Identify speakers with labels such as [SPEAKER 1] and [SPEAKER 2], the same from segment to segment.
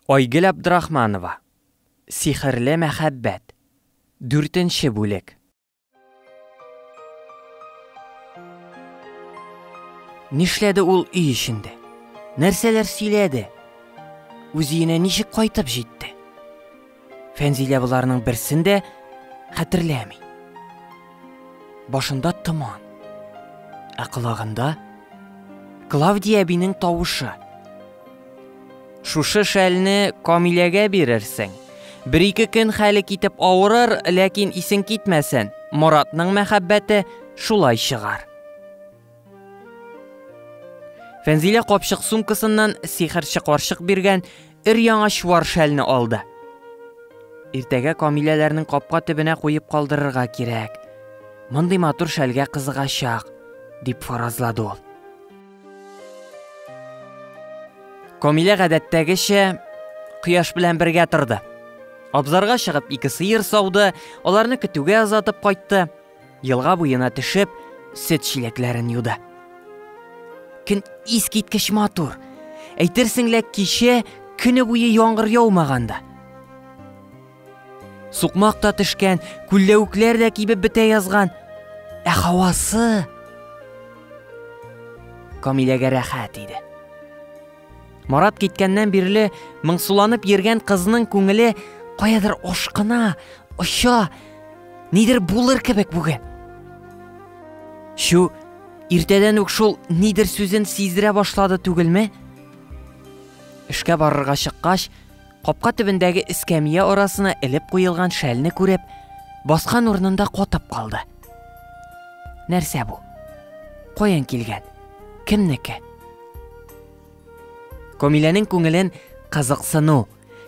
[SPEAKER 1] Айгөл Абдрахманова. Сихрле мәхәббәт. 4-нче бүлек. Нишләде ул өй эчендә? Нәрсәләр сөйләде? Үзенә ничек кайтып җитте? Фәнзилә буларның берсен дә хәтерләми. Башында томан. Ә колагында Клавдия әбинең тавышы. Шушы шәлне Камиләгә бирерсең. 1-2 көн хәле китеп авырыр, ләкин исең китмәсен. Моратның мәхәббәте шулай чыгар. Фәнзилә капчык сумкасыннан сихерче карчык биргән өр-яңа чуар шәлне алды. Иртәгә Камиләләрнең капка төбенә куеп калдырырга кирәк. Мондый матур шәлгә кызыгачак, дип фаразлады ул. Камилә гадәттәгечә кояш белән бергә торды. Абзарга чыгып 2 сыер сауды, аларны көтүгә азатып кайтты. Елга буена төшеп, сөт чиләкләрен юды. Көн искиткеч матур. Әйтерсең лә кичә көне буе яңгыр яумаганда. Сукмак та төшкән, күлләүкләр дә кибеп бетә язган. Ә һавасы Камиләгә рәхәт иде. Марат киткәннән бирле моңсуланып йөргән кызның күңеле каядыр ашкына, оша, нидер булыр кебек бүген. Шу иртәдән үк шул нидер сүзен сиздерә башлады түгелме? Эшкә барырга чыккач, капка төбендәге эскәмия арасына элеп куелган шәлне күреп, баскан урынында катып калды. Нәрсә бу? Каян килгән? Кемнеке? Камиләнең күңелен кызыксыну,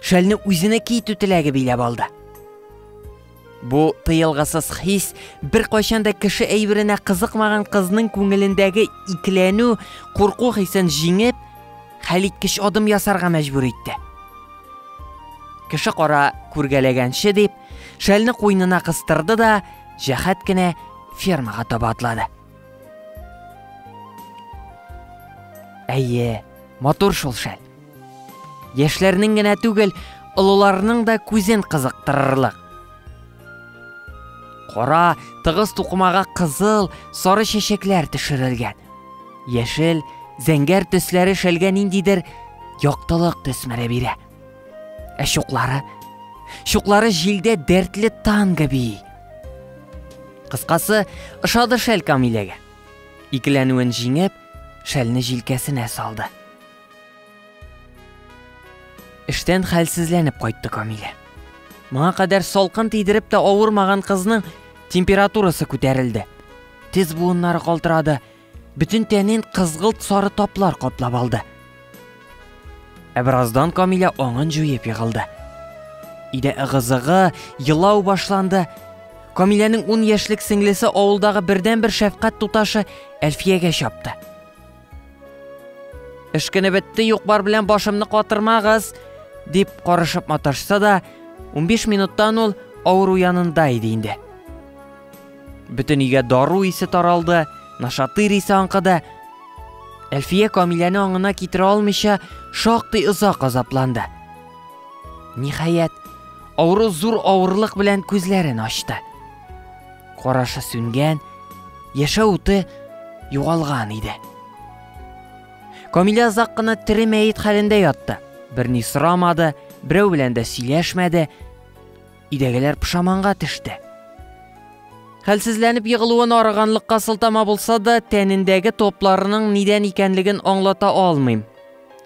[SPEAKER 1] шәлне үзенә китү теләге биләп алды. Бу тыелгысыз хис беркайчан да кеше әйберенә кызыкмаган кызның күңелендәге икеләнү, курку хисен җиңеп, хәлиткеч адым ясарга мәҗбүр итте. Кеше кара күргәләгәнче дип, шәлне куйнына кыстырды да, җәһәт кенә фермага таба атлады. Әйе, матур шул шәл. Яшьләрнең генә түгел, олыларның да күзен кызыктырырлык. Кара, тыгыз тукымага кызыл, сары чәчәкләр төшерелгән. Яшел, зәңгәр төсләре шәлгә ниндидер яктылык төсмәре бирә. Ә чуклары җилдә дәртле танго бии. Кыскасы, ошады шәл Камиләгә. Икеләнүен җиңеп, шәлне җилкәсенә салды. Эштән хәлсезләнеп кайтты Камилә. Моңа кадәр салкын тидереп тә авырмаган кызның температурасы күтәрелде. Тез буыннары калтырады, бүтән тәнен кызгылт сары таплар каплап алды. Ә бераздан Камилә аңын җуеп егылды. Иде ыгызыгы, елау башланды. Камиләнең 10 яшьлек сеңлесе авылдагы бердән-бер шәфкать туташы Әлфиягә чапты. Эш көне бетте, юк-бар белән башымны катырмагыз, дип карышып маташса да, 15 минуттан ул авыру янында иде инде. Бүтән өйгә дару исе таралды, нашатыр исе аңкыды. Әлфия Камиләне аңына китерә алмыйча шактый озак азапланды. Ниһаять, авыру зур авырлык белән күзләрен ачты. Карашы сүнгән, яшә уты югалган иде. Камилә озак кына тере мәйет хәлендә ятты. Берни сорамады, берәү белән дә сөйләшмәде. Идәгеләр пышаманга төште. Хәлсезләнеп егылуын арыганлыкка сылтама булса да, тәнендәге топларының нидән икәнлеген аңлата алмыйм.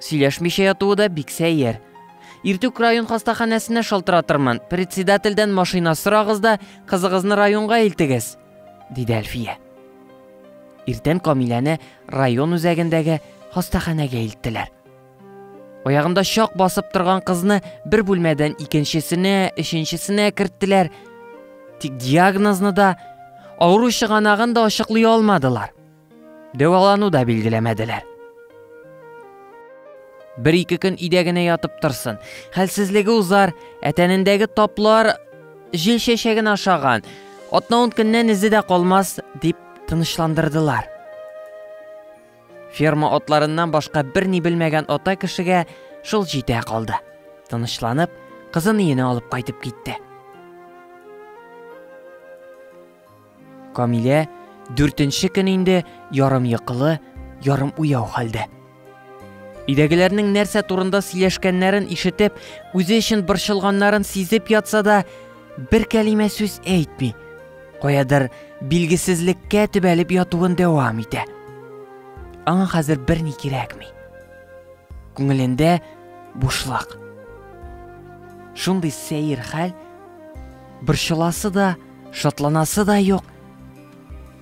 [SPEAKER 1] Сөйләшмичә ятуы да бик сәер. Иртүк район хастаханәсенә шалтыратырмын. Председательдән машина сорагыз да, кызыгызны районга илтегез, диде Әлфия. Иртән Камиләне район үзәгендәге хастаханәгә илттеләр. Аягында шак басып торган кызны бер бүлмәдән икенчесенә, өченчесенә керттеләр. Тик диагнозны да, авыру чыганагын да ачыклый алмадылар. Дәвалану да билгеләмәделәр. 1-2 көн өйдә генә ятып торсын. Хәлсезлеге узар, әтәнендәге таплар җил чәчәген ашаган. 10 көннән изе дә калмас, дип тынычландырдылар. Ферма атларыннан башка берни белмәгән ата кешегә шул җитә калды. Тынычланып, кызын үйенә алып кайтып китте. Камилә 4нче көн инде ярым йокылы, ярым уяу хәлдә. Өйдәгеләрнең нәрсә турында сөйләшкәннәрен ишетеп, үзе өчен борчылганнарын сизеп ятса да, бер кәлимә сүз әйтми, каядыр билгесезлеккә төбәлеп ятуын дәвам итә. Аңа хәзер берни кирәкми. Күңелендә бушлык. Шундый сәер хәл, борчыласы да, шатланасы да юк.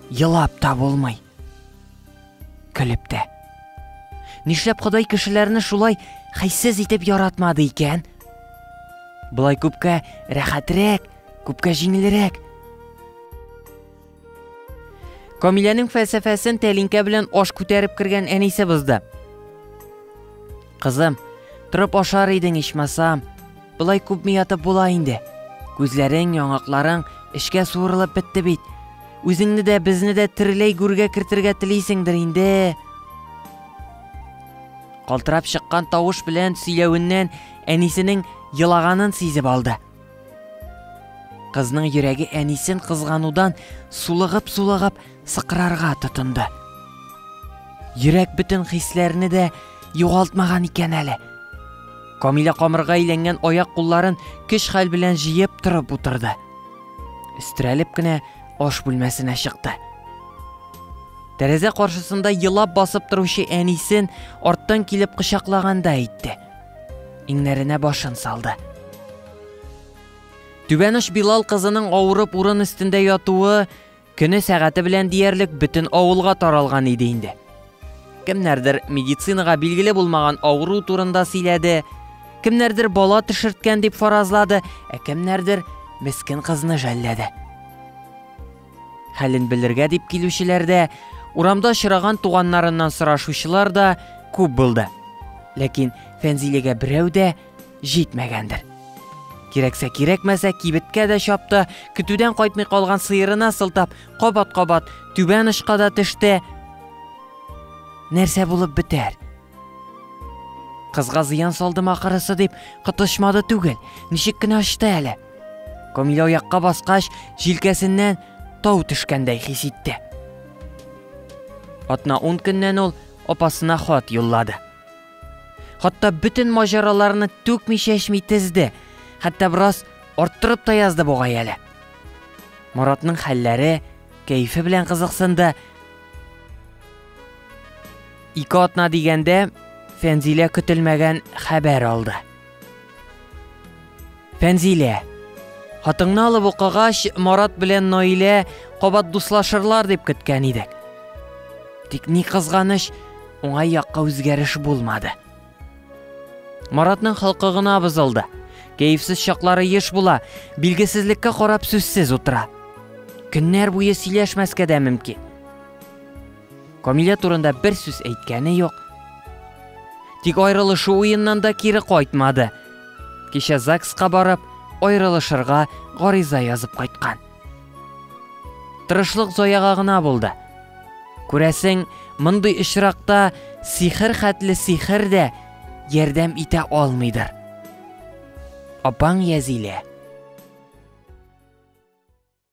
[SPEAKER 1] Елап та булмый. Көлеп тә. Нишләп Ходай кешеләрне шулай хәйсез итеп яратмады икән? Булай күпкә рәхәтрәк, күпкә җиңелрәк. Камиләнең фәлсәфәсен тәлинкә белән аш күтәреп кергән әнисе бозды. Кызым, торып ашар идең ичмасам, булай күпме ятып була инде. Күзләрең, яңакларың эшкә суырылып бетте бит. Үзеңне дә, безне дә тиреләй гүргә кертергә телисеңдер инде. Калтырап чыккан тавыш белән сөйләвеннән әнисенең елаганын сизеп алды. Кызның йөрәге әнисен кызганудан сулыгып сыкрарга тотынды. Йөрәк бөтен хисләрне дә югалтмаган икән әле. Камилә камырга әйләнгән аяк-кулларын көч-хәл белән җыеп торып утырды. Өстерәлеп кенә аш бүлмәсенә чыкты. Тәрәзә каршысында елап басып торучы әнисен арттан килеп кычаклаганда итте. Иңнәренә башын салды. Түбәнеш Билал кызының авырып урын өстендә ятуы көне сәгате белән диярлек бөтен авылга таралган иде инде. Кемнәрдер медицинага билгеле булмаган авыру турында сөйләде, кемнәрдер бала төшерткән дип фаразлады, кемнәрдер мескен кызны жәлләде. Хәлен белергә дип килүчеләр дә, урамда очраган туганнарыннан сорашучылар да күп булды. Ләкин Фәнзиләгә берәү дә җитмәгәндер. Кирәксә кирәкмәсә кибеткә дә чапты, көтүдән кайтмый калган сыерына сылтап, кабат-кабат түбән ышка да төште. Нәрсә булып бетәр? Кызга зыян салдым ахырысы дип кытышмады түгел, ничек кенә очты әле. Камилә аякка баскач, җилкәсеннән тау төшкәндәй хис итте. Атна 10 көннән ул апасына хат юллады. Хатта бөтен маҗараларны түкми-чәчми тезде. Хәтта бераз арттырып та язды бугай әле. Маратның хәлләре, кәйфе белән кызыксынды. 2 атна дигәндә Фәнзилә көтелмәгән хәбәр алды. Фәнзилә, хатыңны алып укыгач, Марат белән Наилә кабат дуслашырлар дип көткән идек. Тик ни кызганыч, уңай якка үзгәреш булмады. Маратның хылкы гына бозылды. Кәйфсез чаклары еш була, билгесезлеккә карап сүзсез утыра. Көннәр буе сөйләшмәскә дә мөмкин. Камилә турында бер сүз әйткәне юк. Тик аерылышу уеннан да кире кайтмады. Кичә ЗАГСка барып, аерылышырга гариза язып кайткан. Тырышлык заяга гына булды. Күрәсең, мондый очракта сихер хәтле сихер дә ярдәм итә алмыйдыр. Апаң Язилә